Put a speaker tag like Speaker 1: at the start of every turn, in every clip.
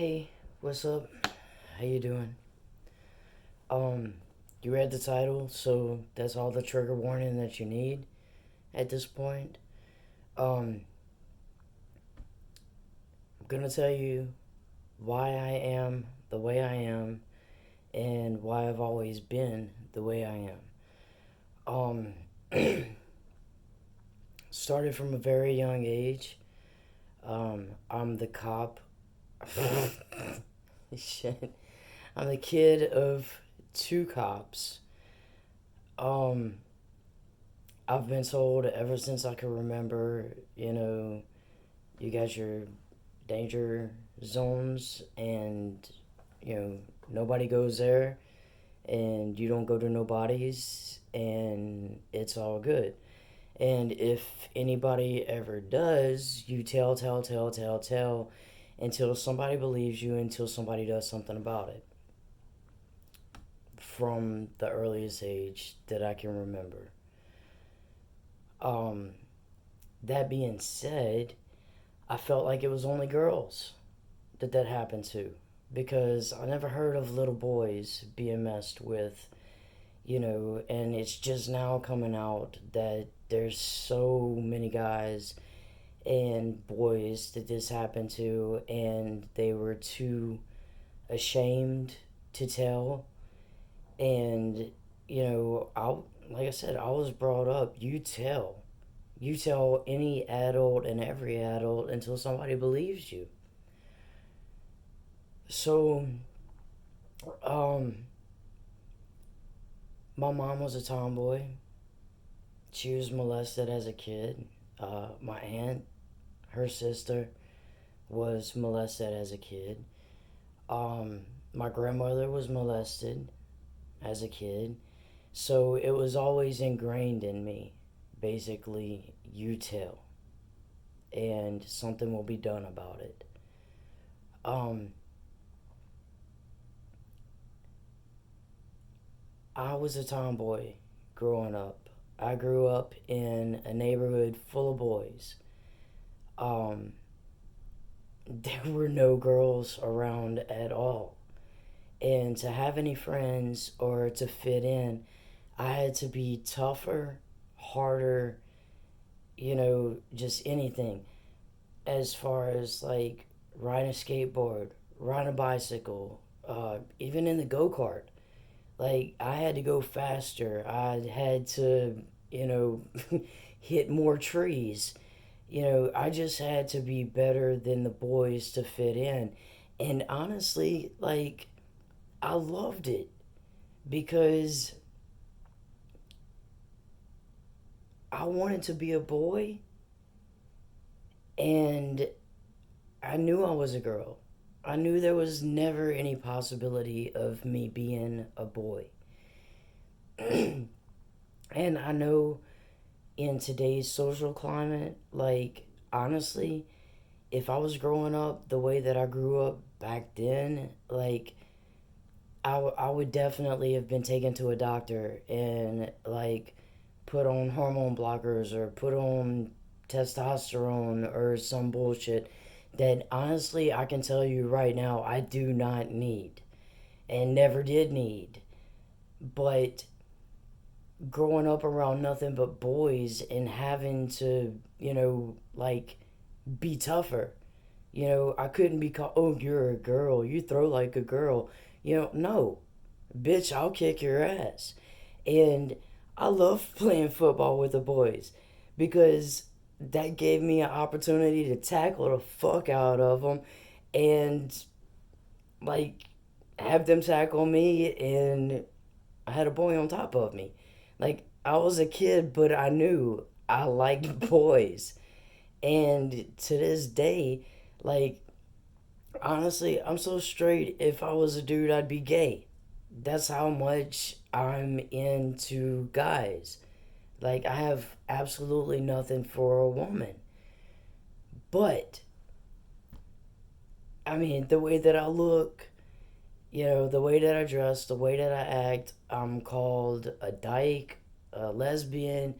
Speaker 1: Hey, what's up? How you doing? Um, you read the title, so that's all the trigger warning that you need at this point. Um, I'm gonna tell you why I am the way I am and why I've always been the way I am. Started from a very young age. I'm the cop. Shit. I'm the kid of two cops. Um, I've been told ever since I can remember, you got your danger zones and, nobody goes there and you don't go to nobody's and it's all good. And if anybody ever does, you tell until somebody believes you, until somebody does something about it from the earliest age that I can remember. Um, that being said, I felt like it was only girls that happened to because I never heard of little boys being messed with, and it's just now coming out that there's so many guys and boys that this happened to, and they were too ashamed to tell. And, like I said, I was brought up, you tell any adult and every adult until somebody believes you. So, um, my mom was a tomboy. She was molested as a kid. My aunt, her sister, was molested as a kid. Um, my grandmother was molested as a kid. So it was always ingrained in me. Basically, you tell, and something will be done about it. Um, I was a tomboy growing up. I grew up in a neighborhood full of boys. Um, there were no girls around at all. And to have any friends or to fit in, I had to be tougher, harder, just anything. As far as like riding a skateboard, riding a bicycle, even in the go kart. Like, I had to go faster. I had to, you know, hit more trees. I just had to be better than the boys to fit in. And honestly, like, I loved it because I wanted to be a boy and I knew I was a girl. I knew there was never any possibility of me being a boy. And I know in today's social climate, like, honestly, if I was growing up the way that I grew up back then, like, I would definitely have been taken to a doctor and, like, put on hormone blockers or put on testosterone or some bullshit that honestly I can tell you right now I do not need and never did need. But growing up around nothing but boys and having to, like, be tougher. I couldn't be called, oh, you're a girl, you throw like a girl. No, bitch, I'll kick your ass. And I love playing football with the boys because that gave me an opportunity to tackle the fuck out of them and, like, have them tackle me, and I had a boy on top of me. Like, I was a kid, but I knew I liked boys. And to this day, like, honestly, I'm so straight. If I was a dude, I'd be gay. That's how much I'm into guys. Like, I have absolutely nothing for a woman. But, I mean, the way that I look, the way that I dress, the way that I act, I'm called a dyke, a lesbian,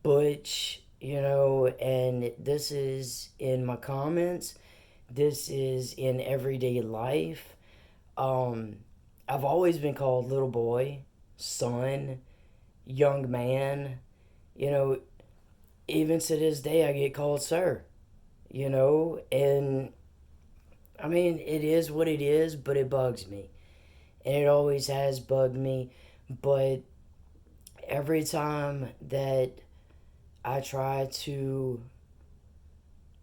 Speaker 1: butch, and this is in my comments. This is in everyday life. Um, I've always been called little boy, son, young man. You know, even to this day, I get called sir. And I mean, it is what it is, but it bugs me. And it always has bugged me. But every time that I try to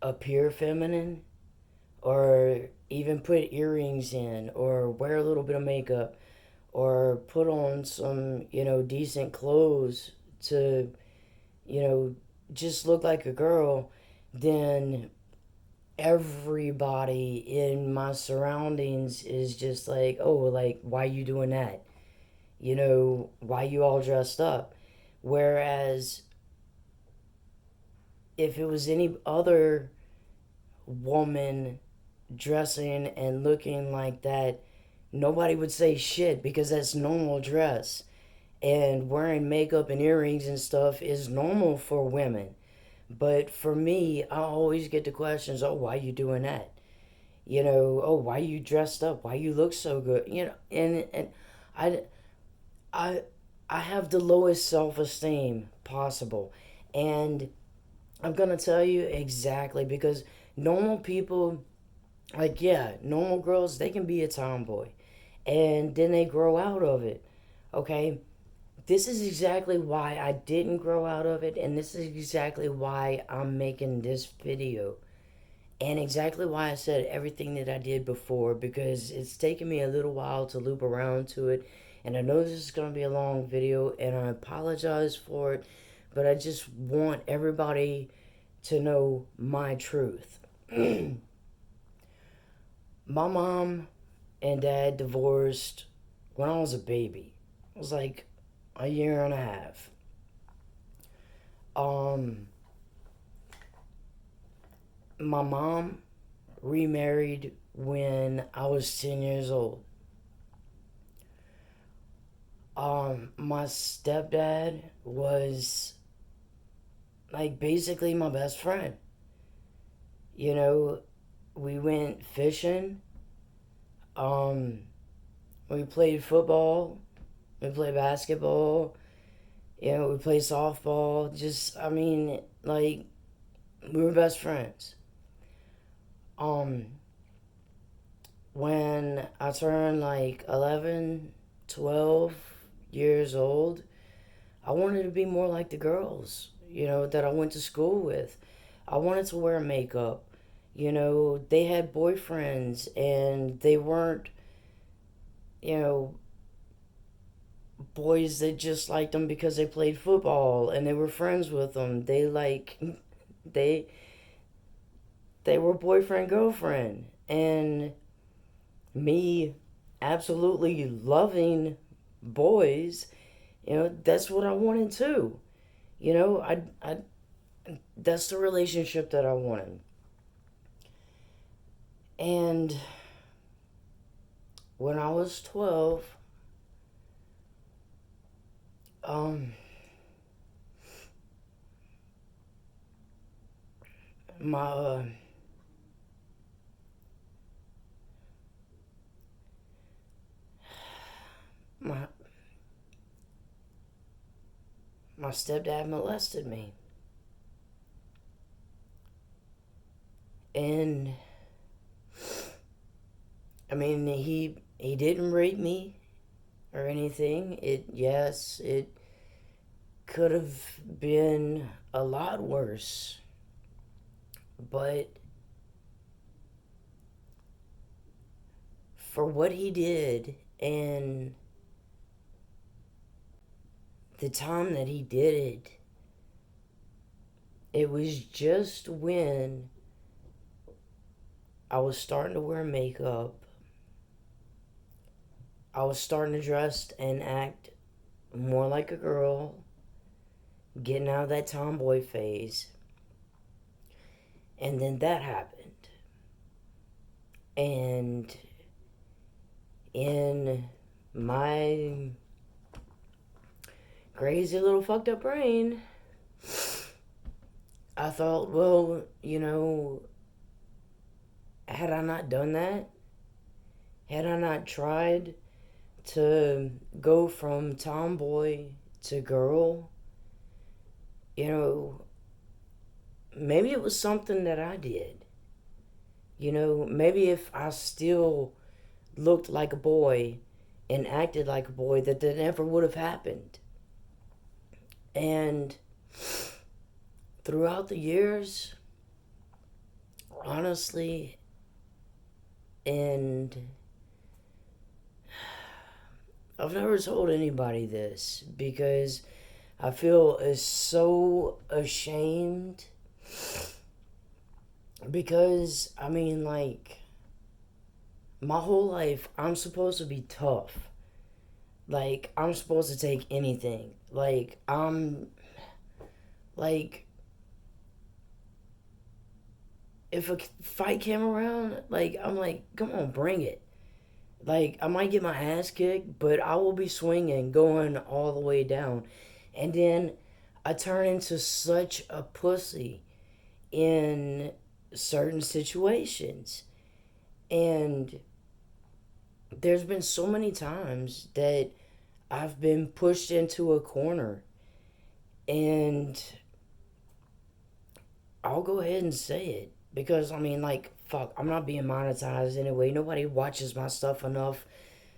Speaker 1: appear feminine, or even put earrings in, or wear a little bit of makeup, or put on some, decent clothes to, you know, just look like a girl, then everybody in my surroundings is just like, oh, like, why you doing that? Why you all dressed up? Whereas if it was any other woman dressing and looking like that, nobody would say shit because that's normal dress. And wearing makeup and earrings and stuff is normal for women. But for me, I always get the questions, oh, why you doing that? Oh, why you dressed up? Why you look so good? And I, I, I have the lowest self-esteem possible. And I'm going to tell you exactly because normal people, like, yeah, normal girls, they can be a tomboy. And then they grow out of it. Okay? This is exactly why I didn't grow out of it, and this is exactly why I'm making this video. And exactly why I said everything that I did before, because it's taken me a little while to loop around to it. And I know this is going to be a long video, and I apologize for it, but I just want everybody to know my truth. My mom and dad divorced when I was a baby. It was like a year and a half. Um, my mom remarried when I was 10 years old. My stepdad was like basically my best friend. You know, we went fishing. Um, we played football. We played basketball. We played softball. Just, I mean, like, we were best friends. Um, when I turned like 11, 12 years old, I wanted to be more like the girls, that I went to school with. I wanted to wear makeup. They had boyfriends and they weren't, you know, boys that just liked them because they played football and they were friends with them. They they were boyfriend girlfriend, and me absolutely loving boys, that's what I wanted too. I that's the relationship that I wanted. And when I was 12, um my my my stepdad molested me. And I mean, he didn't rape me or anything. It could have been a lot worse. But for what he did and the time that he did it, it was just when I was starting to wear makeup. I was starting to dress and act more like a girl, getting out of that tomboy phase. And then that happened. And in my crazy little fucked up brain, I thought, well, had I not done that, had I not tried to go from tomboy to girl, you know, maybe it was something that I did. You know, maybe if I still looked like a boy and acted like a boy, that never would have happened. And throughout the years, honestly, and I've never told anybody this because I feel so ashamed. Because, I mean, like, my whole life, I'm supposed to be tough. Like, I'm supposed to take anything. Like, if a fight came around, like, I'm like, come on, bring it. Like, I might get my ass kicked, but I will be swinging, going all the way down. And then I turn into such a pussy in certain situations. And there's been so many times that I've been pushed into a corner, and I'll go ahead and say it because I mean, like, fuck, I'm not being monetized anyway. Nobody watches my stuff enough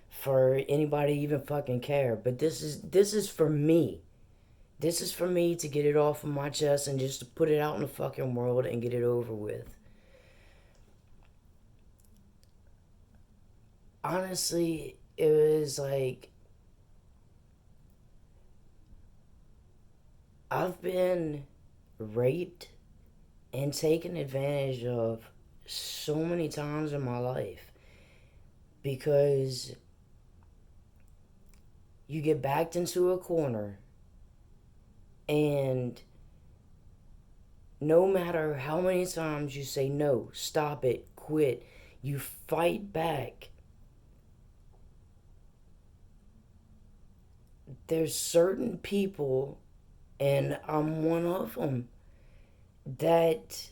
Speaker 1: for anybody to even fucking care. But this is for me. This is for me to get it off of my chest and just to put it out in the fucking world and get it over with. Honestly, it was like I've been raped and taken advantage of so many times in my life because you get backed into a corner, and no matter how many times you say no, stop it, quit, you fight back. There's certain people, and I'm one of them, that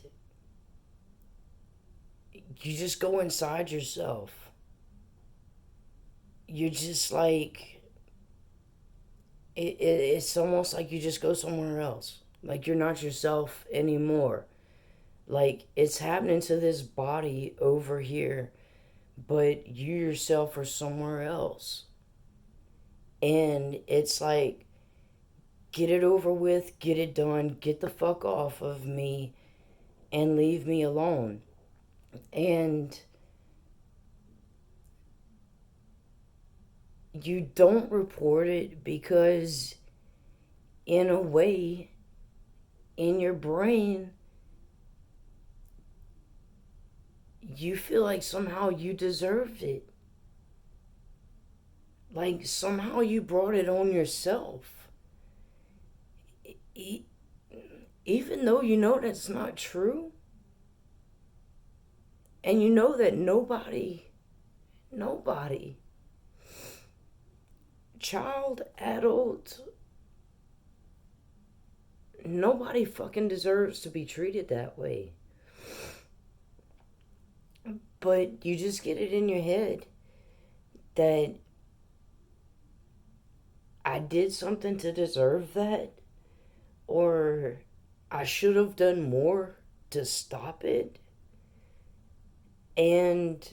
Speaker 1: you just go inside yourself. You're just like, it's almost like you just go somewhere else. Like you're not yourself anymore. Like it's happening to this body over here, but you yourself are somewhere else. And it's like, get it over with, get it done, get the fuck off of me, and leave me alone. And you don't report it because, in a way, in your brain, you feel like somehow you deserved it. Like somehow you brought it on yourself. Even though you know that's not true. And you know that nobody, child, adult, nobody fucking deserves to be treated that way. But you just get it in your head that I did something to deserve that, or I should have done more to stop it. And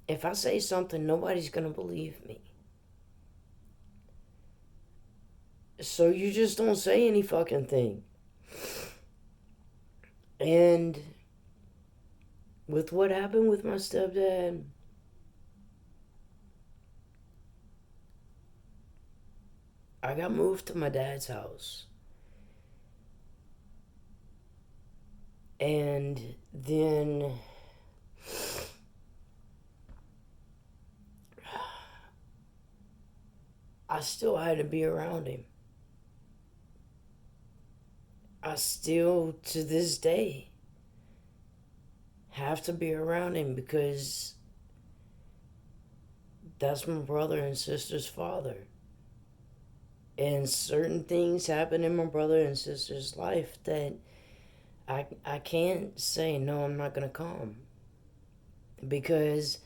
Speaker 1: if I say something, nobody's gonna believe me. So you just don't say any fucking thing. And with what happened with my stepdad, I got moved to my dad's house. And then I still had to be around him. I still, to this day, have to be around him because that's my brother and sister's father. And certain things happen in my brother and sister's life that I can't say, no, I'm not going to come. because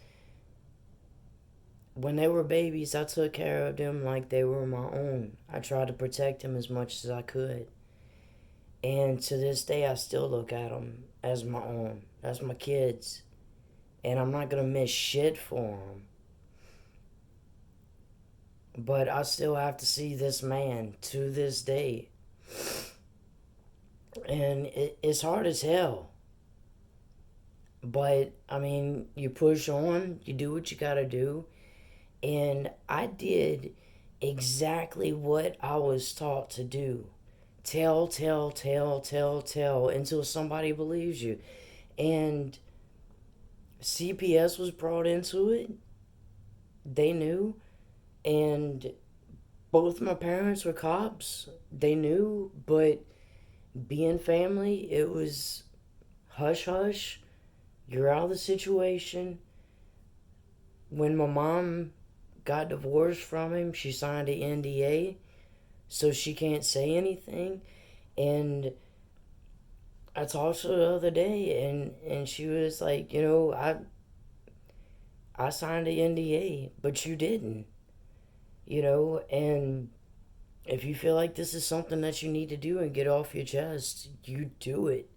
Speaker 1: when they were babies, I took care of them like they were my own. I tried to protect them as much as I could. And to this day, I still look at them as my own. That's my kids. And I'm not going to miss shit for them. But I still have to see this man to this day. And it's hard as hell. But, I mean, you push on, you do what you gotta do. And I did exactly what I was taught to do. Tell, tell, tell, tell, tell until somebody believes you. And CPS was brought into it. They knew. And both my parents were cops. They knew. But being family, it was hush hush. You're out of the situation. When my mom got divorced from him, she signed an NDA so she can't say anything. And I talked to her the other day, and she was like, I signed an NDA, but you didn't, and if you feel like this is something that you need to do and get off your chest, you do it.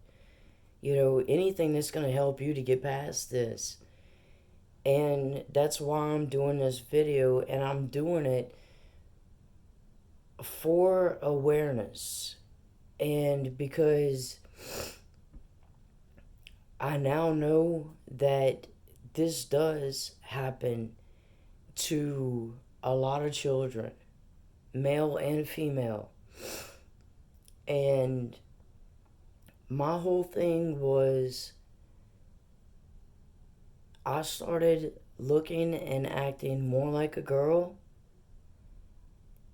Speaker 1: Anything that's going to help you to get past this. And that's why I'm doing this video, and I'm doing it for awareness. And because I now know that this does happen to a lot of children, male and female. And my whole thing was I started looking and acting more like a girl,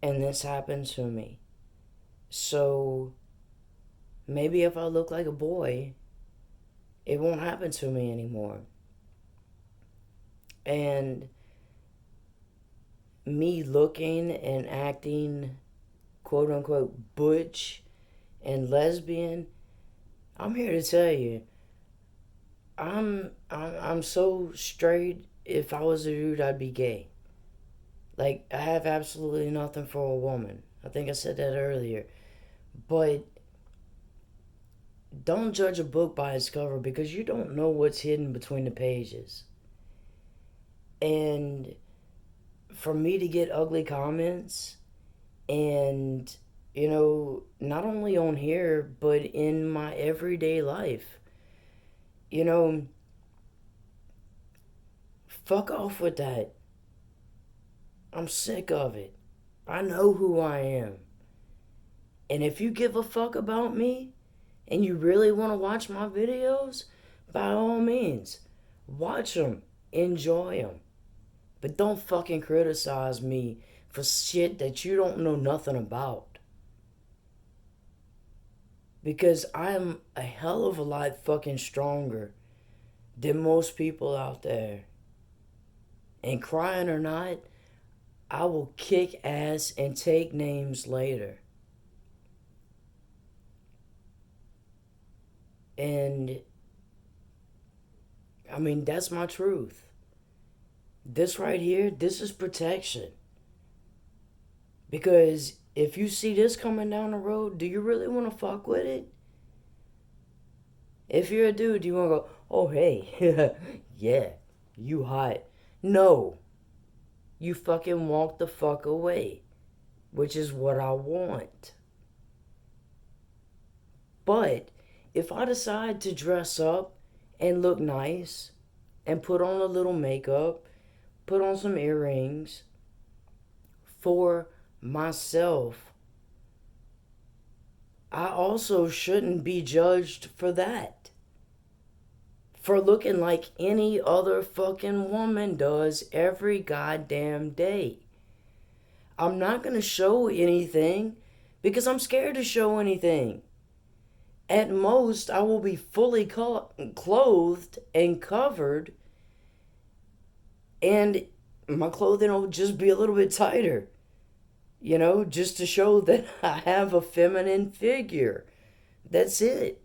Speaker 1: and this happened to me. So maybe if I look like a boy, it won't happen to me anymore. And me looking and acting quote unquote butch and lesbian, I'm here to tell you, I'm so straight. If I was a dude, I'd be gay. Like, I have absolutely nothing for a woman. I think I said that earlier. But don't judge a book by its cover, because you don't know what's hidden between the pages. And for me to get ugly comments, and not only on here but in my everyday life, fuck off with that. I'm sick of it. I know who I am. And if you give a fuck about me and you really want to watch my videos, by all means, watch them, enjoy them. But don't fucking criticize me for shit that you don't know nothing about. Because I am a hell of a lot fucking stronger than most people out there. And crying or not, I will kick ass and take names later. And I mean, that's my truth. This right here, this is protection. Because if you see this coming down the road, do you really want to fuck with it? If you're a dude, do you want to go, oh, hey, yeah, you hot. No. You fucking walk the fuck away. Which is what I want. But if I decide to dress up and look nice and put on a little makeup, put on some earrings for myself, I also shouldn't be judged for that. For looking like any other fucking woman does every goddamn day. I'm not going to show anything because I'm scared to show anything. At most, I will be fully clothed and covered, and my clothing will just be a little bit tighter. Just to show that I have a feminine figure. That's it.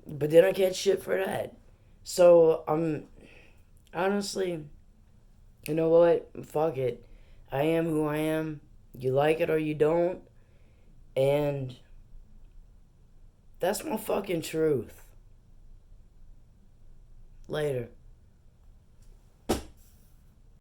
Speaker 1: But then I get shit for that. So honestly, you know what? Fuck it. I am who I am. You like it or you don't. And that's my fucking truth. Later.